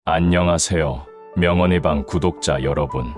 안녕하세요. 명언의 방 구독자 여러분.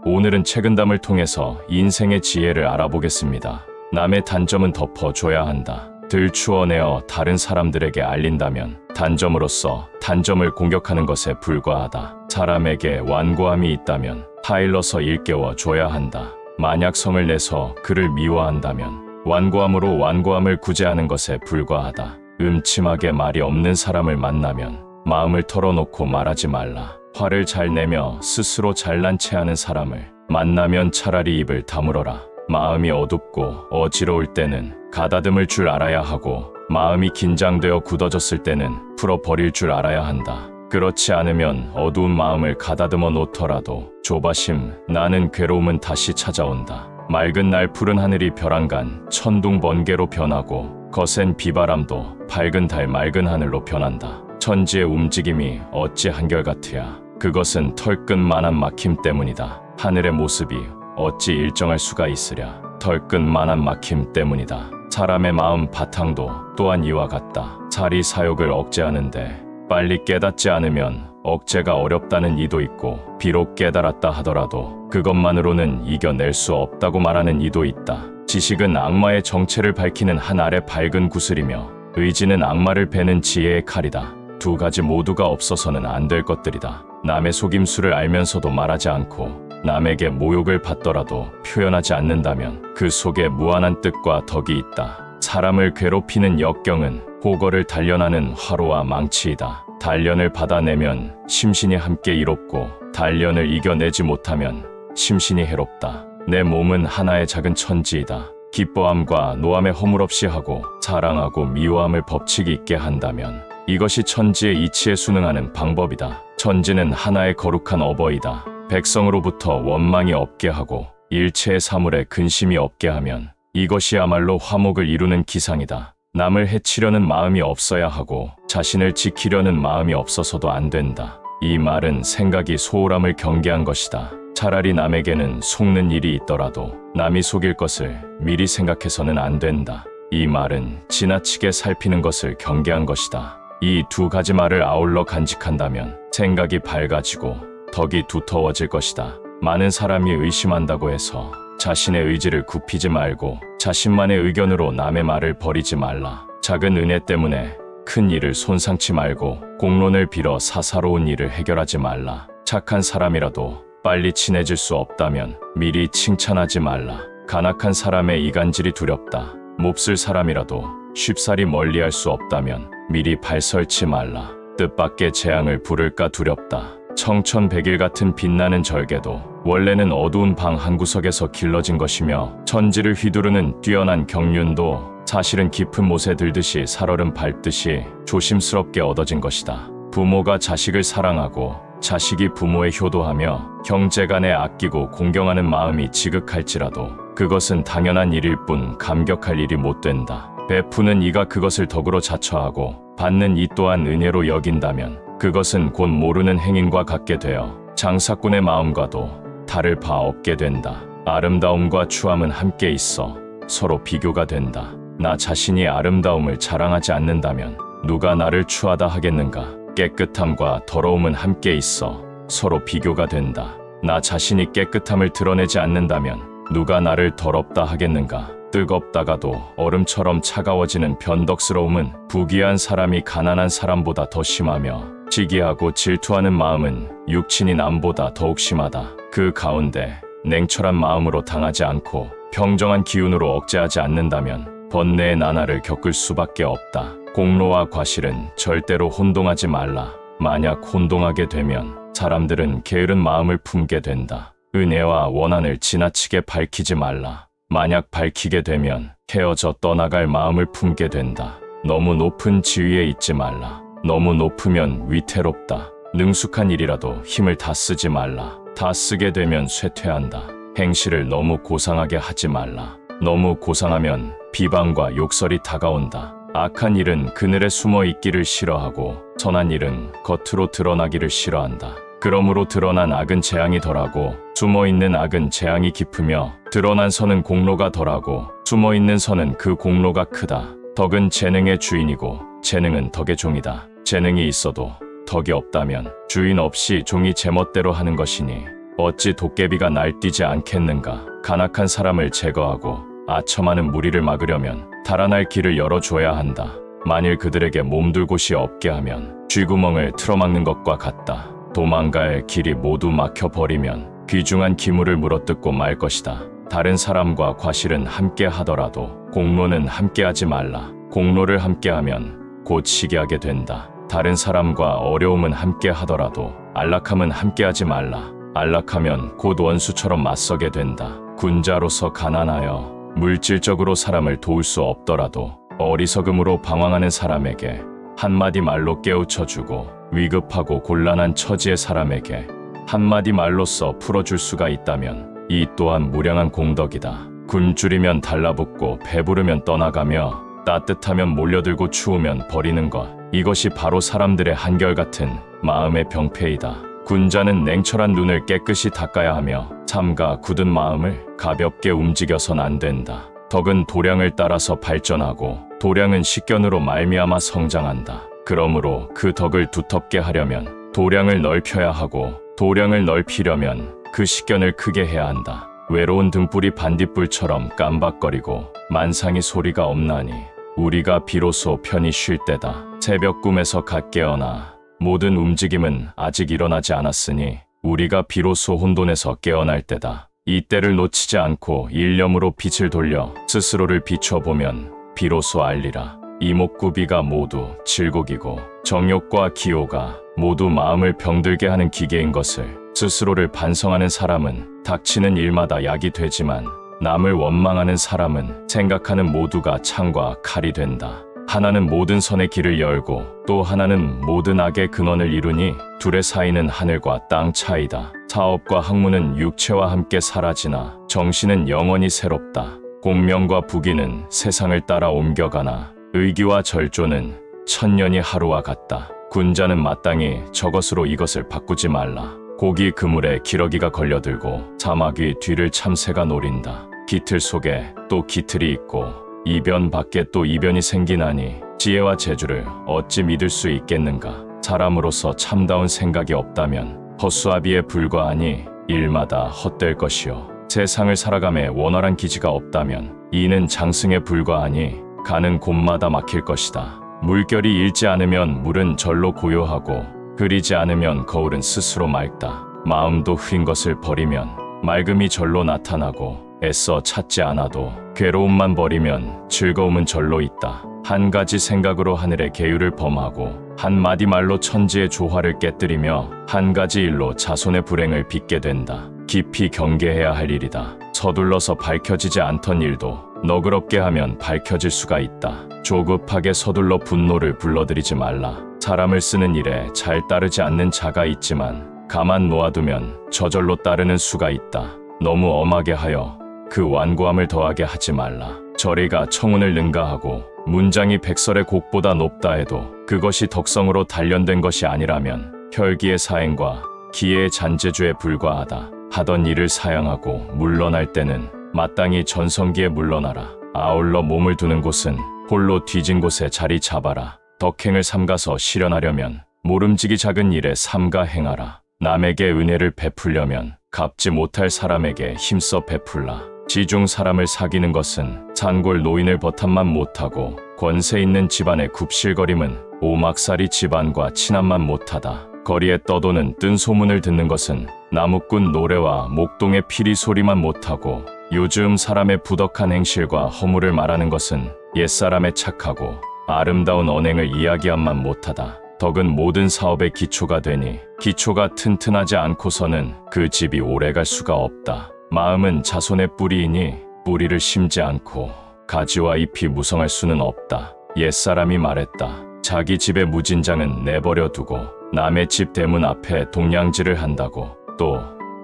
오늘은 책은담을 통해서 인생의 지혜를 알아보겠습니다. 남의 단점은 덮어줘야 한다. 들추어내어 다른 사람들에게 알린다면 단점으로서 단점을 공격하는 것에 불과하다. 사람에게 완고함이 있다면 타일러서 일깨워줘야 한다. 만약 성을 내서 그를 미워한다면 완고함으로 완고함을 구제하는 것에 불과하다. 음침하게 말이 없는 사람을 만나면 마음을 털어놓고 말하지 말라. 화를 잘 내며 스스로 잘난 체하는 사람을 만나면 차라리 입을 다물어라. 마음이 어둡고 어지러울 때는 가다듬을 줄 알아야 하고 마음이 긴장되어 굳어졌을 때는 풀어버릴 줄 알아야 한다. 그렇지 않으면 어두운 마음을 가다듬어 놓더라도 조바심, 나는 괴로움은 다시 찾아온다. 맑은 날 푸른 하늘이 벼랑간 천둥 번개로 변하고 거센 비바람도 밝은 달 맑은 하늘로 변한다. 천지의 움직임이 어찌 한결같으야. 그것은 털끝만한 막힘 때문이다. 하늘의 모습이 어찌 일정할 수가 있으랴. 털끝만한 막힘 때문이다. 사람의 마음 바탕도 또한 이와 같다. 사리 사욕을 억제하는데 빨리 깨닫지 않으면 억제가 어렵다는 이도 있고, 비록 깨달았다 하더라도 그것만으로는 이겨낼 수 없다고 말하는 이도 있다. 지식은 악마의 정체를 밝히는 한 알의 밝은 구슬이며 의지는 악마를 베는 지혜의 칼이다. 두 가지 모두가 없어서는 안 될 것들이다. 남의 속임수를 알면서도 말하지 않고 남에게 모욕을 받더라도 표현하지 않는다면 그 속에 무한한 뜻과 덕이 있다. 사람을 괴롭히는 역경은 호거를 단련하는 화로와 망치이다. 단련을 받아내면 심신이 함께 이롭고 단련을 이겨내지 못하면 심신이 해롭다. 내 몸은 하나의 작은 천지이다. 기뻐함과 노함에 허물없이 하고 사랑하고 미워함을 법칙 있게 한다면 이것이 천지의 이치에 순응하는 방법이다. 천지는 하나의 거룩한 어버이다. 백성으로부터 원망이 없게 하고 일체의 사물에 근심이 없게 하면 이것이야말로 화목을 이루는 기상이다. 남을 해치려는 마음이 없어야 하고 자신을 지키려는 마음이 없어서도 안 된다. 이 말은 생각이 소홀함을 경계한 것이다. 차라리 남에게는 속는 일이 있더라도 남이 속일 것을 미리 생각해서는 안 된다. 이 말은 지나치게 살피는 것을 경계한 것이다. 이 두 가지 말을 아울러 간직한다면 생각이 밝아지고 덕이 두터워질 것이다. 많은 사람이 의심한다고 해서 자신의 의지를 굽히지 말고 자신만의 의견으로 남의 말을 버리지 말라. 작은 은혜 때문에 큰 일을 손상치 말고 공론을 빌어 사사로운 일을 해결하지 말라. 착한 사람이라도 빨리 친해질 수 없다면 미리 칭찬하지 말라. 간악한 사람의 이간질이 두렵다. 몹쓸 사람이라도 쉽사리 멀리할 수 없다면 미리 발설치 말라. 뜻밖의 재앙을 부를까 두렵다. 청천백일 같은 빛나는 절개도 원래는 어두운 방 한구석에서 길러진 것이며 천지를 휘두르는 뛰어난 경륜도 사실은 깊은 못에 들듯이 살얼음 밟듯이 조심스럽게 얻어진 것이다. 부모가 자식을 사랑하고 자식이 부모에 효도하며 형제간에 아끼고 공경하는 마음이 지극할지라도 그것은 당연한 일일 뿐 감격할 일이 못 된다. 베푸는 이가 그것을 덕으로 자처하고 받는 이 또한 은혜로 여긴다면 그것은 곧 모르는 행인과 같게 되어 장사꾼의 마음과도 다를 바 없게 된다. 아름다움과 추함은 함께 있어 서로 비교가 된다. 나 자신이 아름다움을 자랑하지 않는다면 누가 나를 추하다 하겠는가. 깨끗함과 더러움은 함께 있어 서로 비교가 된다. 나 자신이 깨끗함을 드러내지 않는다면 누가 나를 더럽다 하겠는가. 뜨겁다가도 얼음처럼 차가워지는 변덕스러움은 부귀한 사람이 가난한 사람보다 더 심하며 시기하고 질투하는 마음은 육친인 남보다 더욱 심하다. 그 가운데 냉철한 마음으로 당하지 않고 평정한 기운으로 억제하지 않는다면 번뇌의 나날을 겪을 수밖에 없다. 공로와 과실은 절대로 혼동하지 말라. 만약 혼동하게 되면 사람들은 게으른 마음을 품게 된다. 은혜와 원한을 지나치게 밝히지 말라. 만약 밝히게 되면 헤어져 떠나갈 마음을 품게 된다. 너무 높은 지위에 있지 말라. 너무 높으면 위태롭다. 능숙한 일이라도 힘을 다 쓰지 말라. 다 쓰게 되면 쇠퇴한다. 행실을 너무 고상하게 하지 말라. 너무 고상하면 비방과 욕설이 다가온다. 악한 일은 그늘에 숨어 있기를 싫어하고 선한 일은 겉으로 드러나기를 싫어한다. 그러므로 드러난 악은 재앙이 덜하고 숨어있는 악은 재앙이 깊으며 드러난 선은 공로가 덜하고 숨어있는 선은 그 공로가 크다. 덕은 재능의 주인이고 재능은 덕의 종이다. 재능이 있어도 덕이 없다면 주인 없이 종이 제멋대로 하는 것이니 어찌 도깨비가 날뛰지 않겠는가. 간악한 사람을 제거하고 아첨하는 무리를 막으려면 달아날 길을 열어줘야 한다. 만일 그들에게 몸둘 곳이 없게 하면 쥐구멍을 틀어막는 것과 같다. 도망갈 길이 모두 막혀버리면 귀중한 기물을 물어뜯고 말 것이다. 다른 사람과 과실은 함께 하더라도 공로는 함께하지 말라. 공로를 함께하면 곧 시기하게 된다. 다른 사람과 어려움은 함께 하더라도 안락함은 함께하지 말라. 안락하면 곧 원수처럼 맞서게 된다. 군자로서 가난하여 물질적으로 사람을 도울 수 없더라도 어리석음으로 방황하는 사람에게 한마디 말로 깨우쳐주고 위급하고 곤란한 처지의 사람에게 한마디 말로써 풀어줄 수가 있다면 이 또한 무량한 공덕이다. 굶주리면 달라붙고 배부르면 떠나가며 따뜻하면 몰려들고 추우면 버리는 것, 이것이 바로 사람들의 한결같은 마음의 병폐이다. 군자는 냉철한 눈을 깨끗이 닦아야 하며 삼가 굳은 마음을 가볍게 움직여선 안 된다. 덕은 도량을 따라서 발전하고 도량은 식견으로 말미암아 성장한다. 그러므로 그 덕을 두텁게 하려면 도량을 넓혀야 하고 도량을 넓히려면 그 식견을 크게 해야 한다. 외로운 등불이 반딧불처럼 깜박거리고 만상이 소리가 없나니 우리가 비로소 편히 쉴 때다. 새벽 꿈에서 갓 깨어나 모든 움직임은 아직 일어나지 않았으니 우리가 비로소 혼돈에서 깨어날 때다. 이때를 놓치지 않고 일념으로 빛을 돌려 스스로를 비춰보면 비로소 알리라. 이목구비가 모두 질곡이고 정욕과 기호가 모두 마음을 병들게 하는 기계인 것을 스스로를 반성하는 사람은 닥치는 일마다 약이 되지만 남을 원망하는 사람은 생각하는 모두가 창과 칼이 된다. 하나는 모든 선의 길을 열고 또 하나는 모든 악의 근원을 이루니 둘의 사이는 하늘과 땅 차이다. 사업과 학문은 육체와 함께 사라지나 정신은 영원히 새롭다. 공명과 부귀는 세상을 따라 옮겨가나 의기와 절조는 천년이 하루와 같다. 군자는 마땅히 저것으로 이것을 바꾸지 말라. 고기 그물에 기러기가 걸려들고 사마귀 뒤를 참새가 노린다. 기틀 속에 또 기틀이 있고 이변 밖에 또 이변이 생기나니 지혜와 재주를 어찌 믿을 수 있겠는가. 사람으로서 참다운 생각이 없다면 허수아비에 불과하니 일마다 헛될 것이요. 세상을 살아감에 원활한 기지가 없다면 이는 장승에 불과하니 가는 곳마다 막힐 것이다. 물결이 잃지 않으면 물은 절로 고요하고 흐리지 않으면 거울은 스스로 맑다. 마음도 흐린 것을 버리면 맑음이 절로 나타나고 애써 찾지 않아도 괴로움만 버리면 즐거움은 절로 있다. 한 가지 생각으로 하늘의 계율을 범하고 한 마디 말로 천지의 조화를 깨뜨리며 한 가지 일로 자손의 불행을 빚게 된다. 깊이 경계해야 할 일이다. 서둘러서 밝혀지지 않던 일도 너그럽게 하면 밝혀질 수가 있다. 조급하게 서둘러 분노를 불러들이지 말라. 사람을 쓰는 일에 잘 따르지 않는 자가 있지만 가만 놓아두면 저절로 따르는 수가 있다. 너무 엄하게 하여 그 완고함을 더하게 하지 말라. 저리가 청운을 능가하고 문장이 백설의 곡보다 높다 해도 그것이 덕성으로 단련된 것이 아니라면 혈기의 사행과 기회의 잔재주에 불과하다. 하던 일을 사양하고 물러날 때는 마땅히 전성기에 물러나라. 아울러 몸을 두는 곳은 홀로 뒤진 곳에 자리 잡아라. 덕행을 삼가서 실현하려면 모름지기 작은 일에 삼가 행하라. 남에게 은혜를 베풀려면 갚지 못할 사람에게 힘써 베풀라. 지중 사람을 사귀는 것은 산골 노인을 버탐만 못하고 권세 있는 집안의 굽실거림은 오막살이 집안과 친함만 못하다. 거리에 떠도는 뜬 소문을 듣는 것은 나무꾼 노래와 목동의 피리 소리만 못하고 요즘 사람의 부덕한 행실과 허물을 말하는 것은 옛사람의 착하고 아름다운 언행을 이야기함만 못하다. 덕은 모든 사업의 기초가 되니 기초가 튼튼하지 않고서는 그 집이 오래갈 수가 없다. 마음은 자손의 뿌리이니 뿌리를 심지 않고 가지와 잎이 무성할 수는 없다. 옛사람이 말했다. 자기 집의 무진장은 내버려 두고 남의 집 대문 앞에 동냥질을 한다고. 또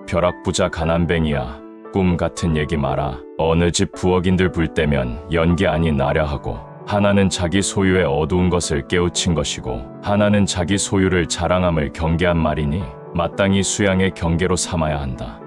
벼락부자 가난뱅이야, 꿈 같은 얘기 마라. 어느 집 부엌인들 불 때면 연기 아니 나랴 하고 하나는 자기 소유의 어두운 것을 깨우친 것이고 하나는 자기 소유를 자랑함을 경계한 말이니 마땅히 수양의 경계로 삼아야 한다.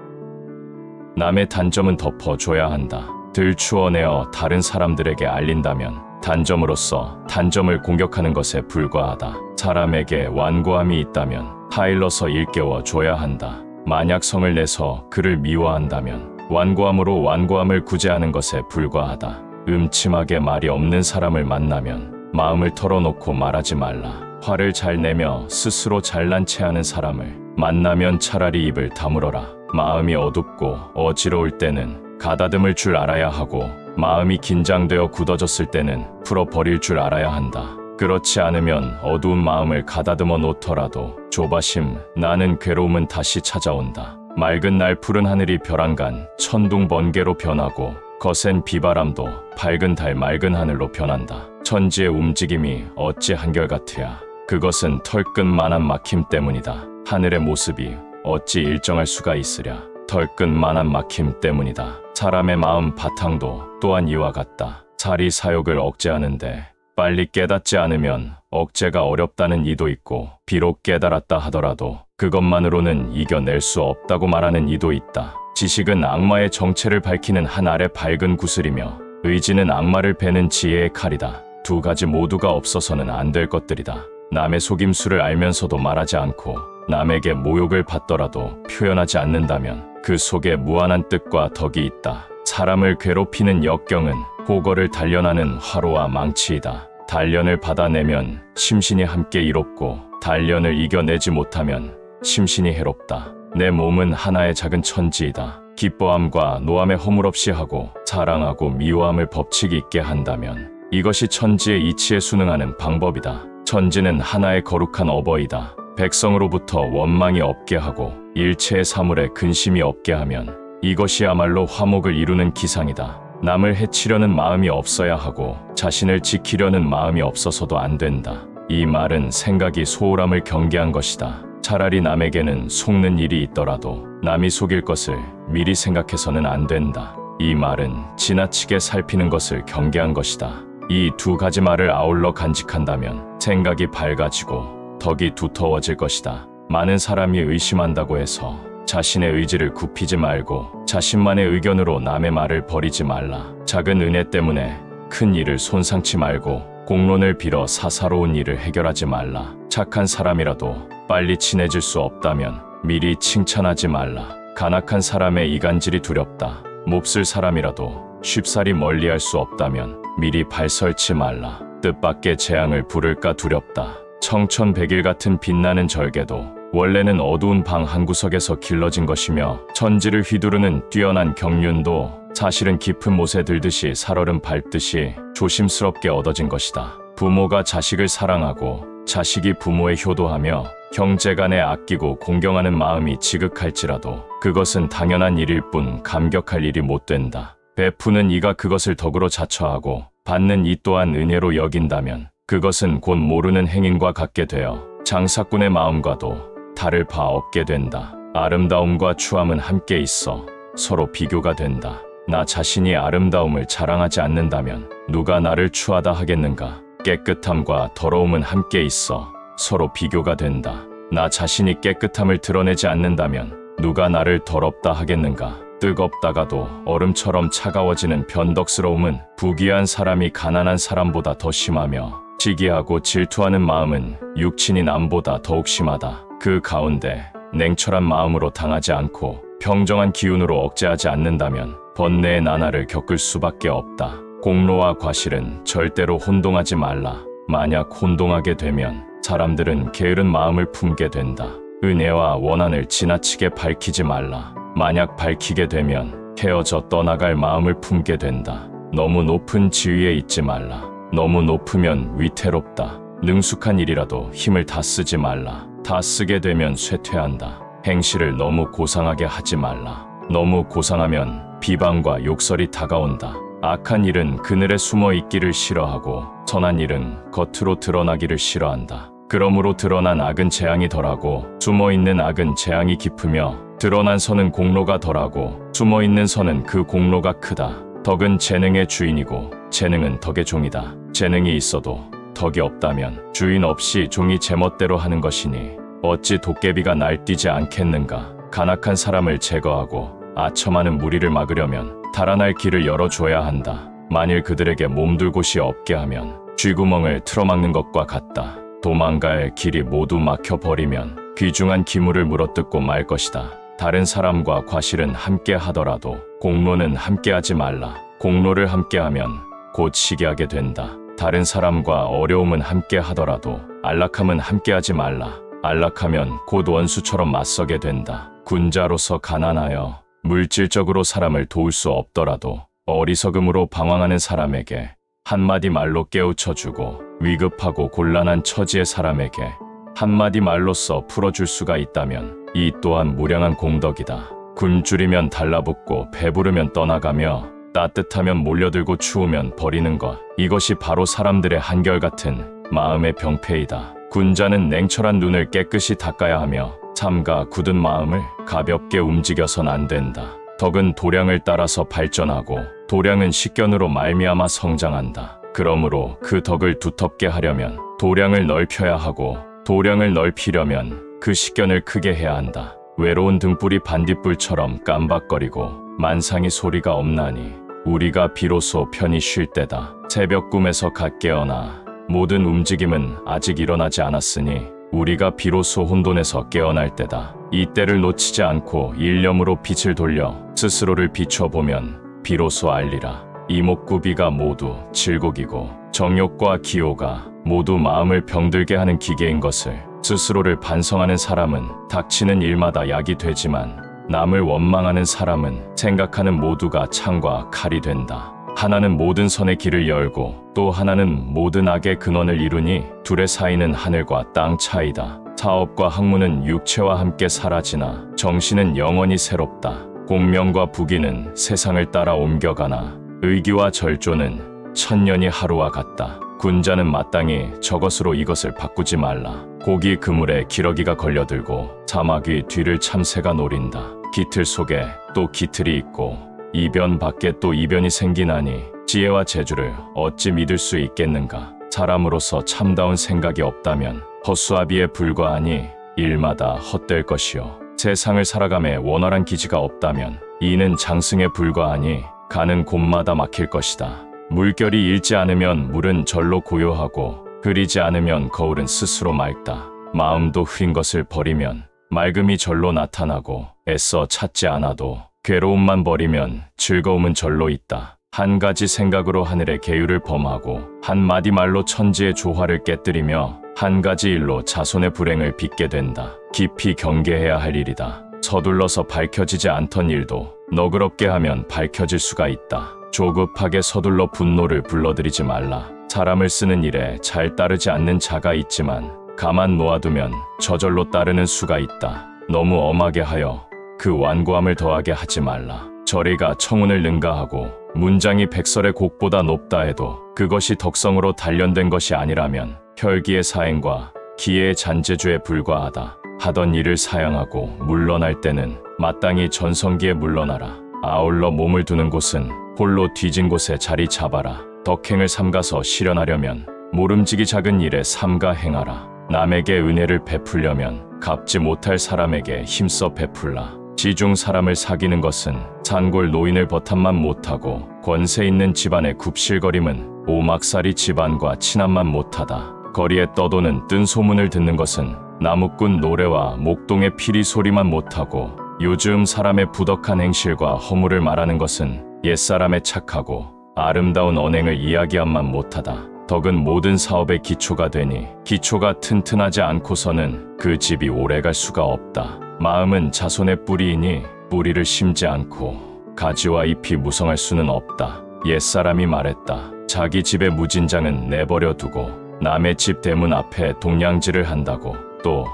남의 단점은 덮어줘야 한다. 들추어내어 다른 사람들에게 알린다면 단점으로서 단점을 공격하는 것에 불과하다. 사람에게 완고함이 있다면 타일러서 일깨워 줘야 한다. 만약 성을 내서 그를 미워한다면 완고함으로 완고함을 구제하는 것에 불과하다. 음침하게 말이 없는 사람을 만나면 마음을 털어놓고 말하지 말라. 화를 잘 내며 스스로 잘난 체하는 사람을 만나면 차라리 입을 다물어라. 마음이 어둡고 어지러울 때는 가다듬을 줄 알아야 하고 마음이 긴장되어 굳어졌을 때는 풀어버릴 줄 알아야 한다. 그렇지 않으면 어두운 마음을 가다듬어 놓더라도 조바심, 나는 괴로움은 다시 찾아온다. 맑은 날 푸른 하늘이 벼랑간 천둥 번개로 변하고 거센 비바람도 밝은 달 맑은 하늘로 변한다. 천지의 움직임이 어찌 한결같으랴. 그것은 털끝만한 막힘 때문이다. 하늘의 모습이 어찌 일정할 수가 있으랴. 털끝만한 막힘 때문이다. 사람의 마음 바탕도 또한 이와 같다. 사리 사욕을 억제하는데 빨리 깨닫지 않으면 억제가 어렵다는 이도 있고, 비록 깨달았다 하더라도 그것만으로는 이겨낼 수 없다고 말하는 이도 있다. 지식은 악마의 정체를 밝히는 한 알의 밝은 구슬이며 의지는 악마를 베는 지혜의 칼이다. 두 가지 모두가 없어서는 안 될 것들이다. 남의 속임수를 알면서도 말하지 않고 남에게 모욕을 받더라도 표현하지 않는다면 그 속에 무한한 뜻과 덕이 있다. 사람을 괴롭히는 역경은 호거를 단련하는 화로와 망치이다. 단련을 받아내면 심신이 함께 이롭고 단련을 이겨내지 못하면 심신이 해롭다. 내 몸은 하나의 작은 천지이다. 기뻐함과 노함에 허물없이 하고 사랑하고 미워함을 법칙 있게 한다면 이것이 천지의 이치에 순응하는 방법이다. 천지는 하나의 거룩한 어버이다. 백성으로부터 원망이 없게 하고 일체의 사물에 근심이 없게 하면 이것이야말로 화목을 이루는 기상이다. 남을 해치려는 마음이 없어야 하고 자신을 지키려는 마음이 없어서도 안 된다. 이 말은 생각이 소홀함을 경계한 것이다. 차라리 남에게는 속는 일이 있더라도 남이 속일 것을 미리 생각해서는 안 된다. 이 말은 지나치게 살피는 것을 경계한 것이다. 이 두 가지 말을 아울러 간직한다면 생각이 밝아지고 덕이 두터워질 것이다. 많은 사람이 의심한다고 해서 자신의 의지를 굽히지 말고 자신만의 의견으로 남의 말을 버리지 말라. 작은 은혜 때문에 큰 일을 손상치 말고 공론을 빌어 사사로운 일을 해결하지 말라. 착한 사람이라도 빨리 친해질 수 없다면 미리 칭찬하지 말라. 간악한 사람의 이간질이 두렵다. 몹쓸 사람이라도 쉽사리 멀리할 수 없다면 미리 발설치 말라. 뜻밖의 재앙을 부를까 두렵다. 청천백일 같은 빛나는 절개도 원래는 어두운 방 한구석에서 길러진 것이며 천지를 휘두르는 뛰어난 경륜도 사실은 깊은 못에 들듯이 살얼음 밟듯이 조심스럽게 얻어진 것이다. 부모가 자식을 사랑하고 자식이 부모에 효도하며 형제간에 아끼고 공경하는 마음이 지극할지라도 그것은 당연한 일일 뿐 감격할 일이 못 된다. 베푸는 이가 그것을 덕으로 자처하고 받는 이 또한 은혜로 여긴다면 그것은 곧 모르는 행인과 같게 되어 장사꾼의 마음과도 다를 바 없게 된다. 아름다움과 추함은 함께 있어 서로 비교가 된다. 나 자신이 아름다움을 자랑하지 않는다면 누가 나를 추하다 하겠는가? 깨끗함과 더러움은 함께 있어 서로 비교가 된다. 나 자신이 깨끗함을 드러내지 않는다면 누가 나를 더럽다 하겠는가? 뜨겁다가도 얼음처럼 차가워지는 변덕스러움은 부귀한 사람이 가난한 사람보다 더 심하며 시기하고 질투하는 마음은 육친인 남보다 더욱 심하다. 그 가운데 냉철한 마음으로 당하지 않고 평정한 기운으로 억제하지 않는다면 번뇌의 나날을 겪을 수밖에 없다. 공로와 과실은 절대로 혼동하지 말라. 만약 혼동하게 되면 사람들은 게으른 마음을 품게 된다. 은혜와 원한을 지나치게 밝히지 말라. 만약 밝히게 되면 헤어져 떠나갈 마음을 품게 된다. 너무 높은 지위에 있지 말라. 너무 높으면 위태롭다. 능숙한 일이라도 힘을 다 쓰지 말라. 다 쓰게 되면 쇠퇴한다. 행실을 너무 고상하게 하지 말라. 너무 고상하면 비방과 욕설이 다가온다. 악한 일은 그늘에 숨어 있기를 싫어하고 선한 일은 겉으로 드러나기를 싫어한다. 그러므로 드러난 악은 재앙이 덜하고 숨어있는 악은 재앙이 깊으며 드러난 선은 공로가 덜하고 숨어있는 선은 그 공로가 크다. 덕은 재능의 주인이고 재능은 덕의 종이다. 재능이 있어도 덕이 없다면 주인 없이 종이 제멋대로 하는 것이니 어찌 도깨비가 날뛰지 않겠는가. 간악한 사람을 제거하고 아첨하는 무리를 막으려면 달아날 길을 열어줘야 한다. 만일 그들에게 몸둘 곳이 없게 하면 쥐구멍을 틀어막는 것과 같다. 도망갈 길이 모두 막혀버리면 귀중한 기물을 물어뜯고 말 것이다. 다른 사람과 과실은 함께 하더라도 공로는 함께하지 말라. 공로를 함께하면 곧 시기하게 된다. 다른 사람과 어려움은 함께 하더라도 안락함은 함께하지 말라. 안락하면 곧 원수처럼 맞서게 된다. 군자로서 가난하여 물질적으로 사람을 도울 수 없더라도 어리석음으로 방황하는 사람에게 한마디 말로 깨우쳐주고 위급하고 곤란한 처지의 사람에게 한마디 말로써 풀어줄 수가 있다면 이 또한 무량한 공덕이다. 굶주리면 달라붙고 배부르면 떠나가며 따뜻하면 몰려들고 추우면 버리는 것, 이것이 바로 사람들의 한결같은 마음의 병폐이다. 군자는 냉철한 눈을 깨끗이 닦아야 하며 삼가 굳은 마음을 가볍게 움직여선 안 된다. 덕은 도량을 따라서 발전하고 도량은 식견으로 말미암아 성장한다. 그러므로 그 덕을 두텁게 하려면 도량을 넓혀야 하고 도량을 넓히려면 그 식견을 크게 해야 한다. 외로운 등불이 반딧불처럼 깜박거리고 만상이 소리가 없나니 우리가 비로소 편히 쉴 때다. 새벽 꿈에서 갓 깨어나 모든 움직임은 아직 일어나지 않았으니 우리가 비로소 혼돈에서 깨어날 때다. 이 때를 놓치지 않고 일념으로 빛을 돌려 스스로를 비춰보면 비로소 알리라. 이목구비가 모두 질곡이고 정욕과 기호가 모두 마음을 병들게 하는 기계인 것을 스스로를 반성하는 사람은 닥치는 일마다 약이 되지만 남을 원망하는 사람은 생각하는 모두가 창과 칼이 된다. 하나는 모든 선의 길을 열고 또 하나는 모든 악의 근원을 이루니 둘의 사이는 하늘과 땅 차이다. 사업과 학문은 육체와 함께 사라지나 정신은 영원히 새롭다. 공명과 부귀는 세상을 따라 옮겨가나 의기와 절조는 천년이 하루와 같다. 군자는 마땅히 저것으로 이것을 바꾸지 말라. 고기 그물에 기러기가 걸려들고 사마귀 뒤를 참새가 노린다. 기틀 속에 또 기틀이 있고 이변 밖에 또 이변이 생기나니 지혜와 재주를 어찌 믿을 수 있겠는가. 사람으로서 참다운 생각이 없다면 허수아비에 불과하니 일마다 헛될 것이요. 세상을 살아감에 원활한 기지가 없다면 이는 장승에 불과하니 가는 곳마다 막힐 것이다. 물결이 잃지 않으면 물은 절로 고요하고 흐리지 않으면 거울은 스스로 맑다. 마음도 흐린 것을 버리면 맑음이 절로 나타나고 애써 찾지 않아도 괴로움만 버리면 즐거움은 절로 있다. 한 가지 생각으로 하늘의 계율을 범하고 한 마디 말로 천지의 조화를 깨뜨리며 한 가지 일로 자손의 불행을 빚게 된다. 깊이 경계해야 할 일이다. 서둘러서 밝혀지지 않던 일도 너그럽게 하면 밝혀질 수가 있다. 조급하게 서둘러 분노를 불러들이지 말라. 사람을 쓰는 일에 잘 따르지 않는 자가 있지만 가만 놓아두면 저절로 따르는 수가 있다. 너무 엄하게 하여 그 완고함을 더하게 하지 말라. 저리가 청운을 능가하고 문장이 백설의 곡보다 높다 해도 그것이 덕성으로 단련된 것이 아니라면 혈기의 사행과 기의 잔재주에 불과하다. 하던 일을 사양하고 물러날 때는 마땅히 전성기에 물러나라. 아울러 몸을 두는 곳은 홀로 뒤진 곳에 자리 잡아라. 덕행을 삼가서 실현하려면 모름지기 작은 일에 삼가 행하라. 남에게 은혜를 베풀려면 갚지 못할 사람에게 힘써 베풀라. 지중 사람을 사귀는 것은 산골 노인을 버탐만 못하고 권세 있는 집안의 굽실거림은 오막살이 집안과 친함만 못하다. 거리에 떠도는 뜬 소문을 듣는 것은 나무꾼 노래와 목동의 피리 소리만 못하고 요즘 사람의 부덕한 행실과 허물을 말하는 것은 옛사람의 착하고 아름다운 언행을 이야기함만 못하다. 덕은 모든 사업의 기초가 되니 기초가 튼튼하지 않고서는 그 집이 오래갈 수가 없다. 마음은 자손의 뿌리이니 뿌리를 심지 않고 가지와 잎이 무성할 수는 없다. 옛사람이 말했다. 자기 집의 무진장은 내버려 두고 남의 집 대문 앞에 동냥질을 한다고. 또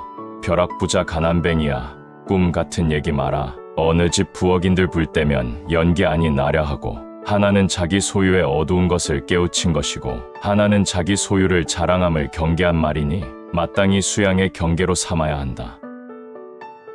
벼락부자 가난뱅이야 꿈 같은 얘기 마라. 어느 집 부엌인들 불 때면 연기 아니 나랴 하고 하나는 자기 소유의 어두운 것을 깨우친 것이고 하나는 자기 소유를 자랑함을 경계한 말이니 마땅히 수양의 경계로 삼아야 한다.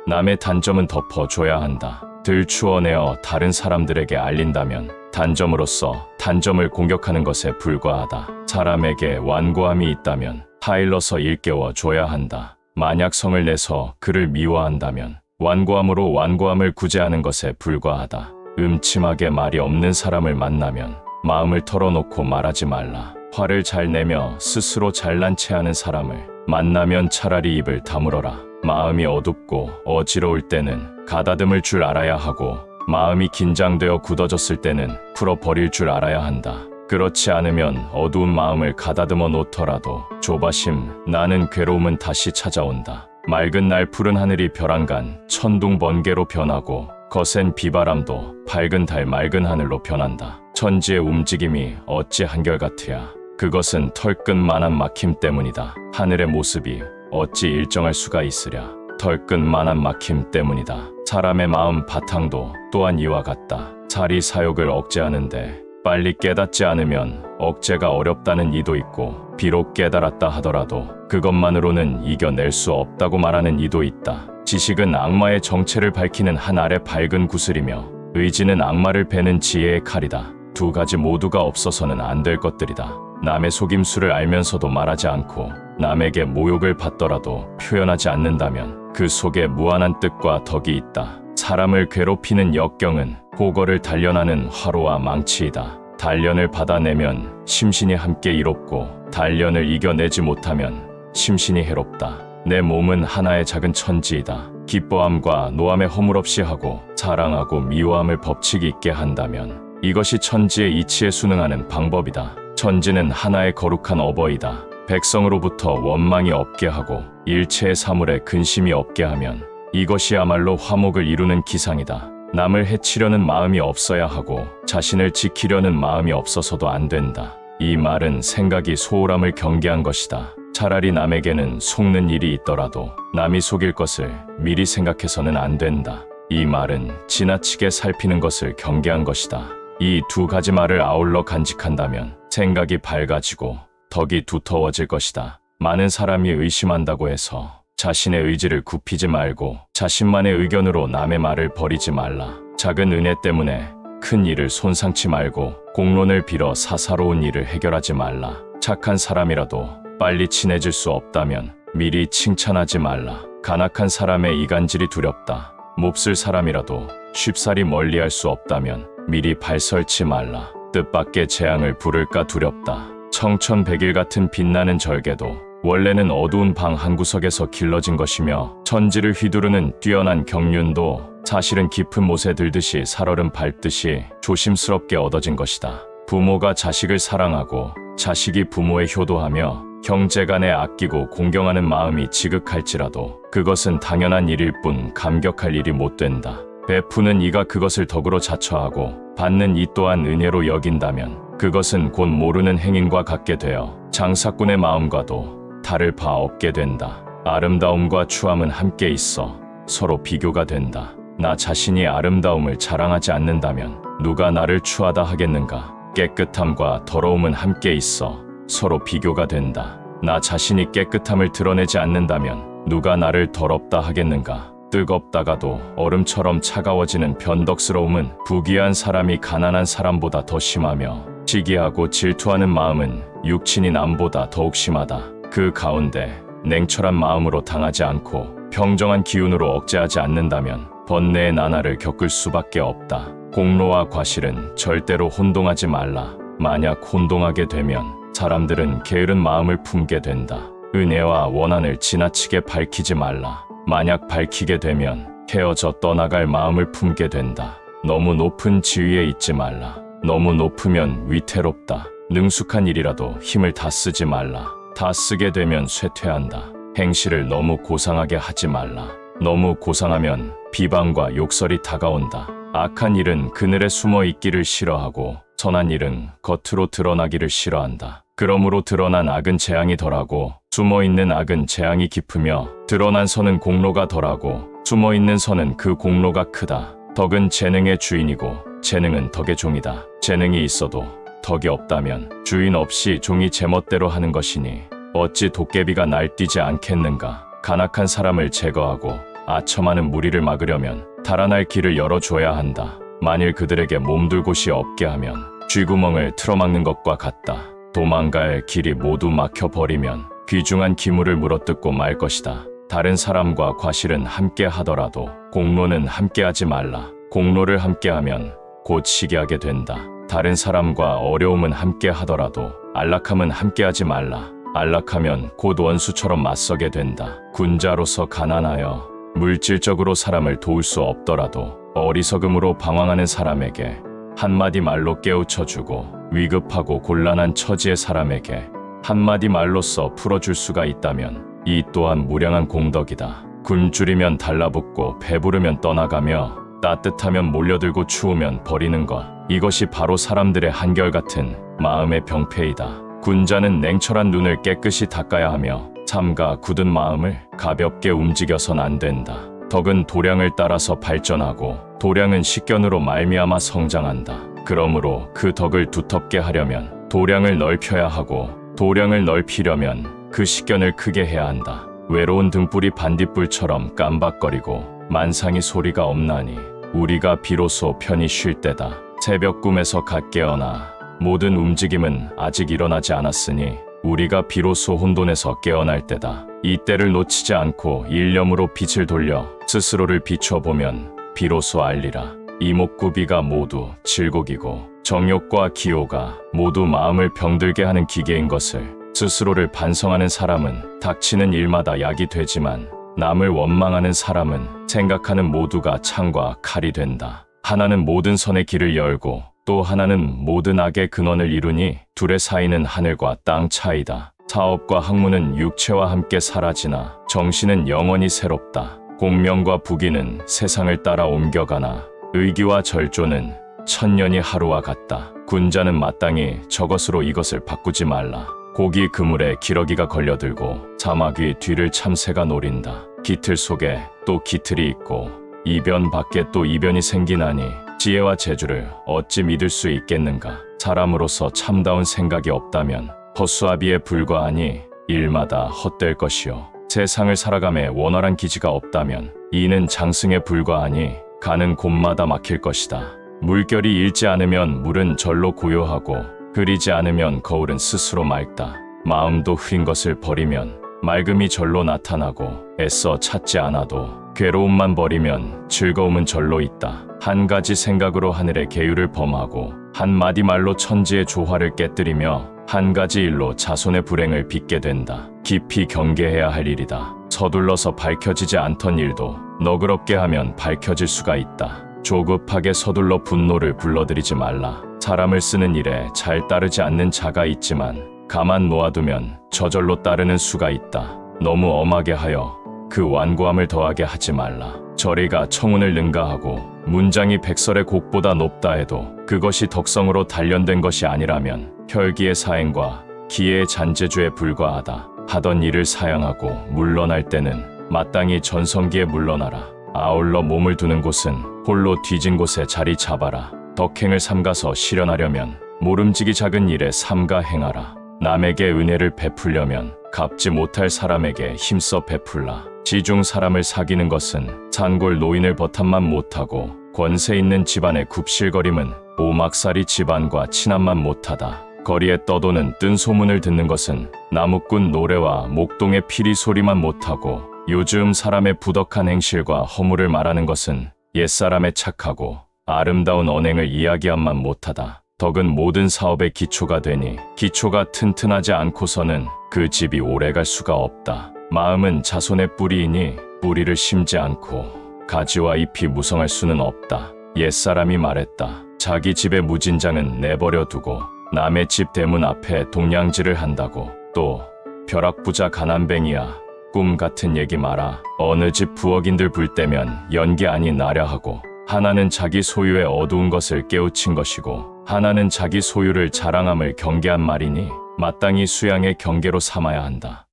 남의 단점은 덮어줘야 한다. 들추어내어 다른 사람들에게 알린다면 단점으로서 단점을 공격하는 것에 불과하다. 사람에게 완고함이 있다면 타일러서 일깨워줘야 한다. 만약 성을 내서 그를 미워한다면 완고함으로 완고함을 구제하는 것에 불과하다. 음침하게 말이 없는 사람을 만나면 마음을 털어놓고 말하지 말라. 화를 잘 내며 스스로 잘난 체하는 사람을 만나면 차라리 입을 다물어라. 마음이 어둡고 어지러울 때는 가다듬을 줄 알아야 하고, 마음이 긴장되어 굳어졌을 때는 풀어버릴 줄 알아야 한다. 그렇지 않으면 어두운 마음을 가다듬어 놓더라도 조바심 나는 괴로움은 다시 찾아온다. 맑은 날 푸른 하늘이 벼랑간 천둥 번개로 변하고, 거센 비바람도 밝은 달 맑은 하늘로 변한다. 천지의 움직임이 어찌 한결같으랴. 그것은 털끝만한 막힘 때문이다. 하늘의 모습이 어찌 일정할 수가 있으랴. 털끝만한 막힘 때문이다. 사람의 마음 바탕도 또한 이와 같다. 사리 사욕을 억제하는데 빨리 깨닫지 않으면 억제가 어렵다는 이도 있고, 비록 깨달았다 하더라도 그것만으로는 이겨낼 수 없다고 말하는 이도 있다. 지식은 악마의 정체를 밝히는 한 알의 밝은 구슬이며, 의지는 악마를 베는 지혜의 칼이다. 두 가지 모두가 없어서는 안 될 것들이다. 남의 속임수를 알면서도 말하지 않고, 남에게 모욕을 받더라도 표현하지 않는다면 그 속에 무한한 뜻과 덕이 있다. 사람을 괴롭히는 역경은 호거를 단련하는 화로와 망치이다. 단련을 받아내면 심신이 함께 이롭고, 단련을 이겨내지 못하면 심신이 해롭다. 내 몸은 하나의 작은 천지이다. 기뻐함과 노함에 허물없이 하고, 사랑하고 미워함을 법칙 있게 한다면 이것이 천지의 이치에 순응하는 방법이다. 천지는 하나의 거룩한 어버이다. 백성으로부터 원망이 없게 하고 일체의 사물에 근심이 없게 하면 이것이야말로 화목을 이루는 기상이다. 남을 해치려는 마음이 없어야 하고, 자신을 지키려는 마음이 없어서도 안 된다. 이 말은 생각이 소홀함을 경계한 것이다. 차라리 남에게는 속는 일이 있더라도 남이 속일 것을 미리 생각해서는 안 된다. 이 말은 지나치게 살피는 것을 경계한 것이다. 이 두 가지 말을 아울러 간직한다면 생각이 밝아지고 덕이 두터워질 것이다. 많은 사람이 의심한다고 해서 자신의 의지를 굽히지 말고, 자신만의 의견으로 남의 말을 버리지 말라. 작은 은혜 때문에 큰 일을 손상치 말고, 공론을 빌어 사사로운 일을 해결하지 말라. 착한 사람이라도 빨리 친해질 수 없다면 미리 칭찬하지 말라. 간악한 사람의 이간질이 두렵다. 몹쓸 사람이라도 쉽사리 멀리할 수 없다면 미리 발설치 말라. 뜻밖의 재앙을 부를까 두렵다. 청천백일 같은 빛나는 절개도 원래는 어두운 방 한구석에서 길러진 것이며, 천지를 휘두르는 뛰어난 경륜도 사실은 깊은 못에 들듯이 살얼음 밟듯이 조심스럽게 얻어진 것이다. 부모가 자식을 사랑하고 자식이 부모에 효도하며 형제간에 아끼고 공경하는 마음이 지극할지라도 그것은 당연한 일일 뿐 감격할 일이 못 된다. 베푸는 이가 그것을 덕으로 자처하고 받는 이 또한 은혜로 여긴다면 그것은 곧 모르는 행인과 같게 되어 장사꾼의 마음과도 다를 바 없게 된다. 아름다움과 추함은 함께 있어 서로 비교가 된다. 나 자신이 아름다움을 자랑하지 않는다면 누가 나를 추하다 하겠는가? 깨끗함과 더러움은 함께 있어 서로 비교가 된다. 나 자신이 깨끗함을 드러내지 않는다면 누가 나를 더럽다 하겠는가? 뜨겁다가도 얼음처럼 차가워지는 변덕스러움은 부귀한 사람이 가난한 사람보다 더 심하며, 시기하고 질투하는 마음은 육친이 남보다 더욱 심하다. 그 가운데 냉철한 마음으로 당하지 않고 평정한 기운으로 억제하지 않는다면 번뇌의 나날을 겪을 수밖에 없다. 공로와 과실은 절대로 혼동하지 말라. 만약 혼동하게 되면 사람들은 게으른 마음을 품게 된다. 은혜와 원한을 지나치게 밝히지 말라. 만약 밝히게 되면 헤어져 떠나갈 마음을 품게 된다. 너무 높은 지위에 있지 말라. 너무 높으면 위태롭다. 능숙한 일이라도 힘을 다 쓰지 말라. 다 쓰게 되면 쇠퇴한다. 행실을 너무 고상하게 하지 말라. 너무 고상하면 비방과 욕설이 다가온다. 악한 일은 그늘에 숨어 있기를 싫어하고 선한 일은 겉으로 드러나기를 싫어한다. 그러므로 드러난 악은 재앙이 덜하고 숨어있는 악은 재앙이 깊으며, 드러난 선은 공로가 덜하고 숨어있는 선은 그 공로가 크다. 덕은 재능의 주인이고 재능은 덕의 종이다. 재능이 있어도 덕이 없다면 주인 없이 종이 제멋대로 하는 것이니 어찌 도깨비가 날뛰지 않겠는가? 간악한 사람을 제거하고 아첨하는 무리를 막으려면 달아날 길을 열어줘야 한다. 만일 그들에게 몸둘 곳이 없게 하면 쥐구멍을 틀어막는 것과 같다. 도망갈 길이 모두 막혀버리면 귀중한 기물을 물어뜯고 말 것이다. 다른 사람과 과실은 함께 하더라도 공로는 함께하지 말라. 공로를 함께하면 곧 시기하게 된다. 다른 사람과 어려움은 함께 하더라도 안락함은 함께하지 말라. 안락하면 곧 원수처럼 맞서게 된다. 군자로서 가난하여 물질적으로 사람을 도울 수 없더라도 어리석음으로 방황하는 사람에게 한마디 말로 깨우쳐주고 위급하고 곤란한 처지의 사람에게 한마디 말로써 풀어줄 수가 있다면 이 또한 무량한 공덕이다. 굶주리면 달라붙고 배부르면 떠나가며 따뜻하면 몰려들고 추우면 버리는 것, 이것이 바로 사람들의 한결같은 마음의 병폐이다. 군자는 냉철한 눈을 깨끗이 닦아야 하며 삼가 굳은 마음을 가볍게 움직여선 안 된다. 덕은 도량을 따라서 발전하고 도량은 식견으로 말미암아 성장한다. 그러므로 그 덕을 두텁게 하려면 도량을 넓혀야 하고 도량을 넓히려면 그 식견을 크게 해야 한다. 외로운 등불이 반딧불처럼 깜박거리고 만상이 소리가 없나니 우리가 비로소 편히 쉴 때다. 새벽 꿈에서 갓 깨어나 모든 움직임은 아직 일어나지 않았으니 우리가 비로소 혼돈에서 깨어날 때다. 이 때를 놓치지 않고 일념으로 빛을 돌려 스스로를 비춰보면 비로소 알리라. 이목구비가 모두 질곡이고 정욕과 기호가 모두 마음을 병들게 하는 기계인 것을 스스로를 반성하는 사람은 닥치는 일마다 약이 되지만 남을 원망하는 사람은 생각하는 모두가 창과 칼이 된다. 하나는 모든 선의 길을 열고 또 하나는 모든 악의 근원을 이루니 둘의 사이는 하늘과 땅 차이다. 사업과 학문은 육체와 함께 사라지나 정신은 영원히 새롭다. 공명과 부귀는 세상을 따라 옮겨가나 의기와 절조는 천년이 하루와 같다. 군자는 마땅히 저것으로 이것을 바꾸지 말라. 고기 그물에 기러기가 걸려들고 사막 위 뒤를 참새가 노린다. 기틀 속에 또 기틀이 있고 이변 밖에 또 이변이 생기나니 지혜와 재주를 어찌 믿을 수 있겠는가. 사람으로서 참다운 생각이 없다면 허수아비에 불과하니 일마다 헛될 것이요. 세상을 살아감에 원활한 기지가 없다면 이는 장승에 불과하니 가는 곳마다 막힐 것이다. 물결이 잃지 않으면 물은 절로 고요하고 흐리지 않으면 거울은 스스로 맑다. 마음도 흐린 것을 버리면 맑음이 절로 나타나고 애써 찾지 않아도 괴로움만 버리면 즐거움은 절로 있다. 한 가지 생각으로 하늘의 계율을 범하고 한마디 말로 천지의 조화를 깨뜨리며 한 가지 일로 자손의 불행을 빚게 된다. 깊이 경계해야 할 일이다. 서둘러서 밝혀지지 않던 일도 너그럽게 하면 밝혀질 수가 있다. 조급하게 서둘러 분노를 불러들이지 말라. 사람을 쓰는 일에 잘 따르지 않는 자가 있지만 가만 놓아두면 저절로 따르는 수가 있다. 너무 엄하게 하여 그 완고함을 더하게 하지 말라. 저리가 청운을 능가하고 문장이 백설의 곡보다 높다 해도 그것이 덕성으로 단련된 것이 아니라면 혈기의 사행과 기회의 잔재주에 불과하다. 하던 일을 사양하고 물러날 때는 마땅히 전성기에 물러나라. 아울러 몸을 두는 곳은 홀로 뒤진 곳에 자리 잡아라. 덕행을 삼가서 실현하려면 모름지기 작은 일에 삼가 행하라. 남에게 은혜를 베풀려면 갚지 못할 사람에게 힘써 베풀라. 지중 사람을 사귀는 것은 산골 노인을 버탐만 못하고 권세 있는 집안의 굽실거림은 오막살이 집안과 친함만 못하다. 거리에 떠도는 뜬 소문을 듣는 것은 나무꾼 노래와 목동의 피리 소리만 못하고 요즘 사람의 부덕한 행실과 허물을 말하는 것은 옛사람의 착하고 아름다운 언행을 이야기함만 못하다. 덕은 모든 사업의 기초가 되니 기초가 튼튼하지 않고서는 그 집이 오래갈 수가 없다. 마음은 자손의 뿌리이니 뿌리를 심지 않고 가지와 잎이 무성할 수는 없다. 옛사람이 말했다. 자기 집의 무진장은 내버려 두고 남의 집 대문 앞에 동냥질을 한다고. 또 벼락부자 가난뱅이야 꿈 같은 얘기 마라. 어느 집 부엌인들 불 때면 연기 아닌 나랴 하고 하나는 자기 소유의 어두운 것을 깨우친 것이고 하나는 자기 소유를 자랑함을 경계한 말이니 마땅히 수양의 경계로 삼아야 한다.